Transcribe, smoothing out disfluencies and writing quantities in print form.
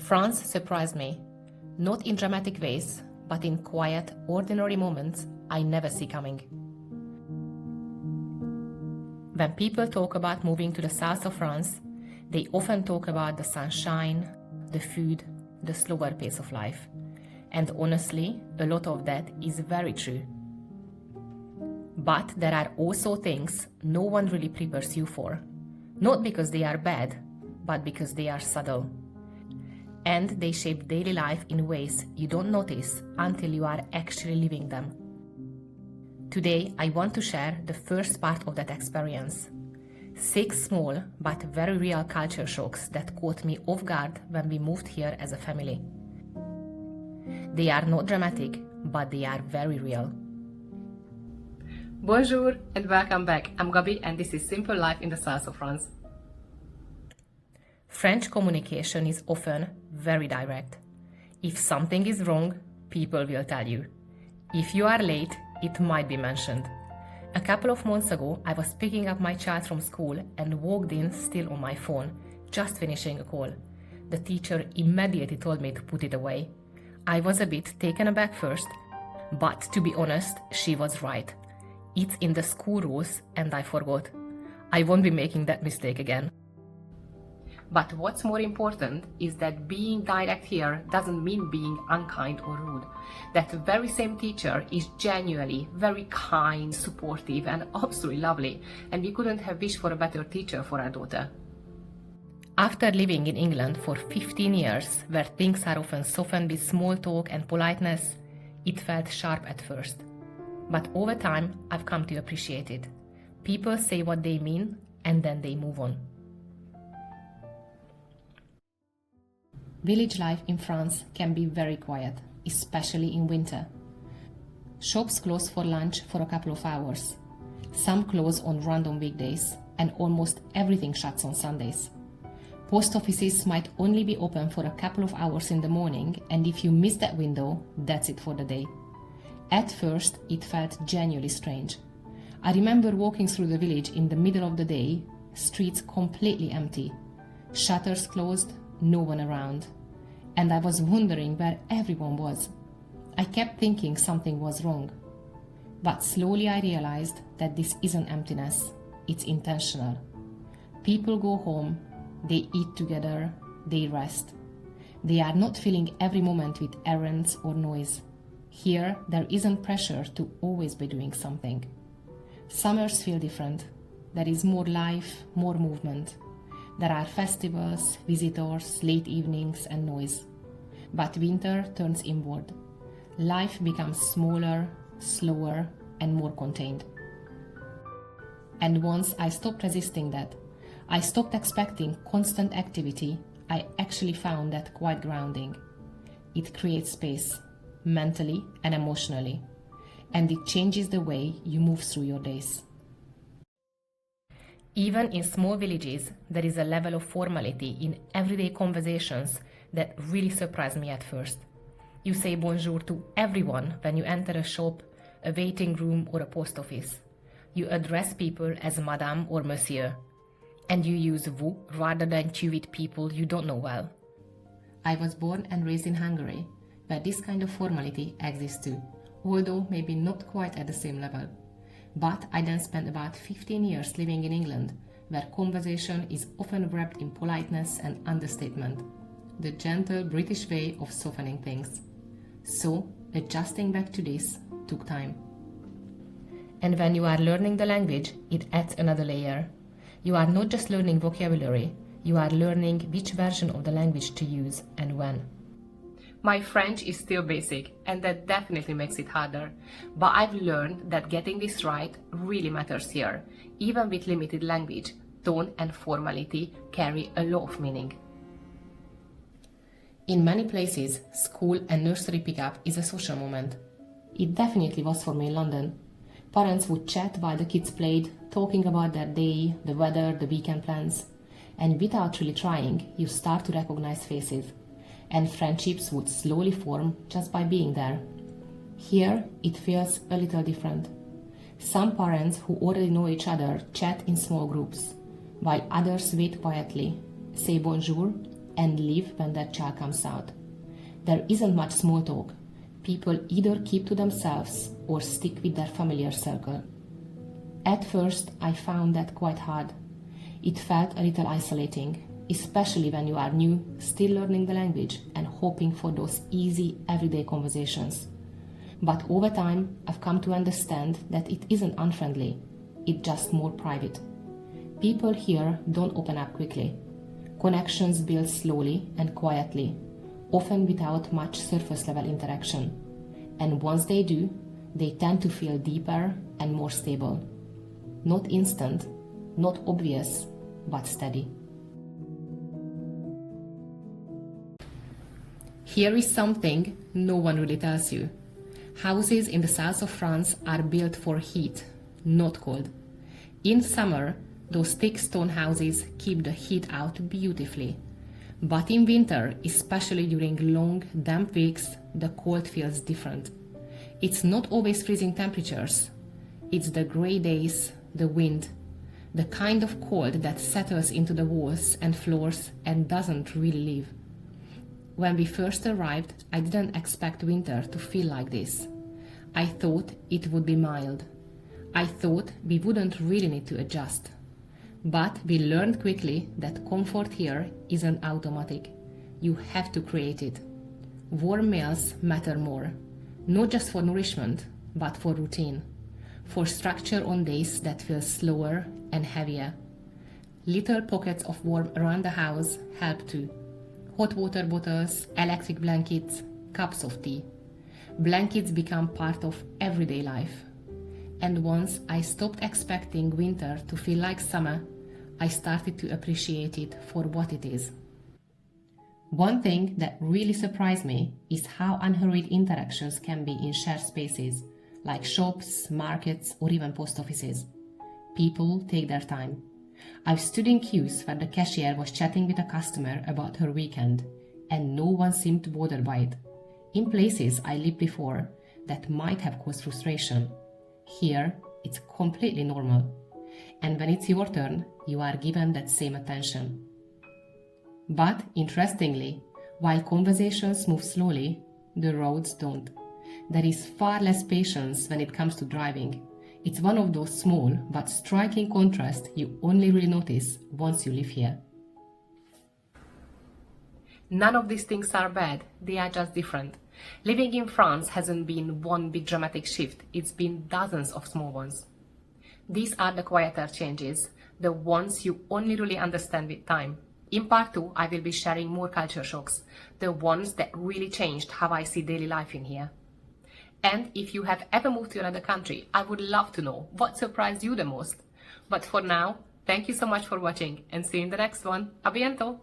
France surprised me, not in dramatic ways, but in quiet, ordinary moments I never see coming. When people talk about moving to the south of France, they often talk about the sunshine, the food, the slower pace of life. And honestly, a lot of that is very true. But there are also things no one really prepares you for. Not because they are bad, but because they are subtle. And they shape daily life in ways you don't notice until you are actually living them. Today, I want to share the first part of that experience. 6 small but very real culture shocks that caught me off guard when we moved here as a family. They are not dramatic, but they are very real. Bonjour and welcome back. I'm Gabi and this is Simple Life in the South of France. French communication is often very direct. If something is wrong, people will tell you. If you are late, it might be mentioned. A couple of months ago, I was picking up my child from school and walked in still on my phone, just finishing a call. The teacher immediately told me to put it away. I was a bit taken aback first, but to be honest, she was right. It's in the school rules and I forgot. I won't be making that mistake again. But what's more important is that being direct here doesn't mean being unkind or rude. That very same teacher is genuinely very kind, supportive and absolutely lovely, and we couldn't have wished for a better teacher for our daughter. After living in England for 15 years, where things are often softened with small talk and politeness, it felt sharp at first. But over time, I've come to appreciate it. People say what they mean and then they move on. Village life in France can be very quiet, especially in winter. Shops close for lunch for a couple of hours. Some close on random weekdays, and almost everything shuts on Sundays. Post offices might only be open for a couple of hours in the morning, and if you miss that window, that's it for the day. At first, it felt genuinely strange. I remember walking through the village in the middle of the day, streets completely empty, shutters closed, no one around. And I was wondering where everyone was. I kept thinking something was wrong. But slowly I realized that this isn't emptiness, it's intentional. People go home, they eat together, they rest. They are not filling every moment with errands or noise. Here, there isn't pressure to always be doing something. Summers feel different. There is more life, more movement. There are festivals, visitors, late evenings and noise. But winter turns inward. Life becomes smaller, slower and more contained. And once I stopped resisting that, I stopped expecting constant activity, I actually found that quite grounding. It creates space, mentally and emotionally, and it changes the way you move through your days. Even in small villages, there is a level of formality in everyday conversations that really surprised me at first. You say bonjour to everyone when you enter a shop, a waiting room or a post office. You address people as madame or monsieur. And you use vous rather than tu with people you don't know well. I was born and raised in Hungary, where this kind of formality exists too, although maybe not quite at the same level. But I then spent about 15 years living in England, where conversation is often wrapped in politeness and understatement, the gentle British way of softening things. So, adjusting back to this took time. And when you are learning the language, it adds another layer. You are not just learning vocabulary, you are learning which version of the language to use and when. My French is still basic, and that definitely makes it harder. But I've learned that getting this right really matters here. Even with limited language, tone and formality carry a lot of meaning. In many places, school and nursery pickup is a social moment. It definitely was for me in London. Parents would chat while the kids played, talking about their day, the weather, the weekend plans. And without really trying, you start to recognize faces. And friendships would slowly form just by being there. Here, it feels a little different. Some parents who already know each other chat in small groups, while others wait quietly, say bonjour, and leave when their child comes out. There isn't much small talk. People either keep to themselves or stick with their familiar circle. At first, I found that quite hard. It felt a little isolating, especially when you are new, still learning the language and hoping for those easy, everyday conversations. But over time, I've come to understand that it isn't unfriendly, it's just more private. People here don't open up quickly. Connections build slowly and quietly, often without much surface-level interaction. And once they do, they tend to feel deeper and more stable. Not instant, not obvious, but steady. Here is something no one really tells you. Houses in the south of France are built for heat, not cold. In summer, those thick stone houses keep the heat out beautifully. But in winter, especially during long, damp weeks, the cold feels different. It's not always freezing temperatures. It's the grey days, the wind, the kind of cold that settles into the walls and floors and doesn't really leave. When we first arrived, I didn't expect winter to feel like this. I thought it would be mild. I thought we wouldn't really need to adjust. But we learned quickly that comfort here isn't automatic. You have to create it. Warm meals matter more, not just for nourishment, but for routine, for structure on days that feel slower and heavier. Little pockets of warmth around the house help too. Hot water bottles, electric blankets, cups of tea. Blankets become part of everyday life. And once I stopped expecting winter to feel like summer, I started to appreciate it for what it is. One thing that really surprised me is how unhurried interactions can be in shared spaces, like shops, markets, or even post offices. People take their time. I've stood in queues where the cashier was chatting with a customer about her weekend, and no one seemed bothered by it. In places I lived before, that might have caused frustration. Here, it's completely normal. And when it's your turn, you are given that same attention. But, interestingly, while conversations move slowly, the roads don't. There is far less patience when it comes to driving. It's one of those small but striking contrasts you only really notice once you live here. None of these things are bad, they are just different. Living in France hasn't been one big dramatic shift, it's been dozens of small ones. These are the quieter changes, the ones you only really understand with time. In part 2, I will be sharing more culture shocks, the ones that really changed how I see daily life in here. And if you have ever moved to another country, I would love to know what surprised you the most. But for now, thank you so much for watching and see you in the next one. A bientôt!